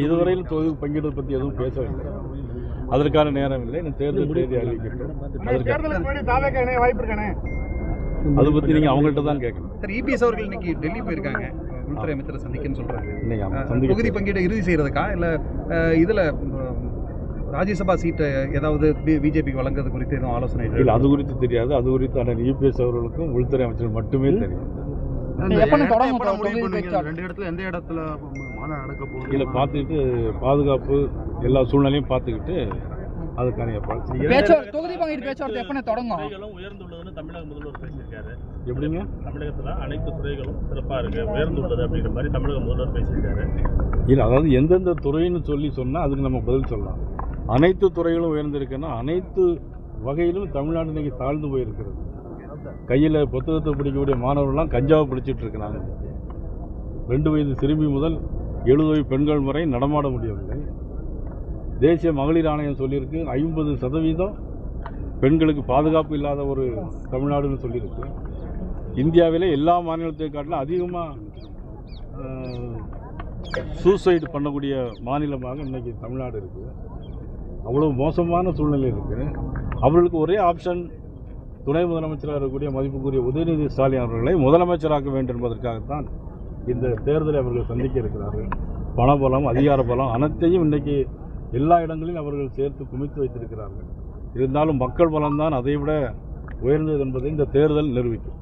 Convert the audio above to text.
இதுவரையில் தொகுதி பங்கீடு பற்றி எதுவும் பேசவில்லை. அதற்கான நேரம் இல்லை. தேர்தல் தேதி அறிவிக்கப்படும். அதை பற்றி நீங்கள் அவங்கள்ட்ட தான் கேட்கணும். சார், இபிஎஸ் அவர்கள் இன்னைக்கு டெல்லி போயிருக்காங்க, உள்துறை அமைச்சரை சந்திக்கன்னு சொல்றாங்க. தொகுதி பங்கீடு இறுதி செய்யறதுக்கா இல்ல இதுல ராஜ்யசபா சீட்டை ஏதாவது பிஜேபிக்கு வழங்குறது குறித்து எதுவும் ஆலோசனை இல்லை? அது குறித்து தெரியாது. அது குறித்து அண்ணன் இபிஎஸ் அவர்களுக்கும் உள்துறை அமைச்சர் மட்டுமே தெரியும். இல்லை, பார்த்துக்கிட்டு பாதுகாப்பு எல்லா சூழ்நிலையும் பார்த்துக்கிட்டு அதுக்கான தொகுதி பங்கீடு பேச்சுவார்த்தை எப்ப தொடங்கும்? உயர்ந்துள்ளதுன்னு தமிழக முதல்வர் பேசியிருக்காரு. எப்படிங்க? தமிழகத்தில் அனைத்து துறைகளும் சிறப்பாக இருக்கு, உயர்ந்துள்ளது அப்படிங்கிற மாதிரி தமிழக முதல்வர் பேசியிருக்காரு. இல்லை, அதாவது எந்தெந்த துறைன்னு சொன்னால் அதுக்கு நம்ம பதில் சொல்லலாம். அனைத்து துறைகளும் உயர்ந்திருக்குன்னா அனைத்து வகையிலும் தமிழ்நாடு இன்னைக்கு தாழ்ந்து போயிருக்கிறது. கையில் புத்தகத்தை பிடிக்கக்கூடிய மாணவர்கள்லாம் கஞ்சாவை பிடிச்சிட்டு இருக்கிறாங்க. 2 வயது சிறுமி முதல் 70 வயது பெண்கள் வரை நடமாட முடியவில்லை. தேசிய மகளிர் ஆணையம் சொல்லியிருக்கு 50% பெண்களுக்கு பாதுகாப்பு இல்லாத ஒரு தமிழ்நாடுன்னு சொல்லியிருக்கு. இந்தியாவிலே எல்லா மாநிலத்தை காட்டிலும் அதிகமாக சூசைடு பண்ணக்கூடிய மாநிலமாக இன்றைக்கி தமிழ்நாடு இருக்குது. அவ்வளோ மோசமான சூழ்நிலை இருக்குது. அவர்களுக்கு ஒரே ஆப்ஷன் துணை முதலமைச்சராக இருக்கக்கூடிய மதிப்புக்குரிய உதயநிதி ஸ்டாலின் அவர்களை முதலமைச்சராக்க வேண்டும் என்பதற்காகத்தான் இந்த தேர்தலை அவர்கள் சந்திக்க இருக்கிறார்கள். பணபலம், அதிகார பலம் அனைத்தையும் இன்றைக்கி எல்லா இடங்களிலும் அவர்கள் சேர்த்து குமித்து வைத்திருக்கிறார்கள். இருந்தாலும் மக்கள் பலம்தான் அதைவிட உயர்ந்தது என்பதை இந்த தேர்தல் நிரூபிக்கும்.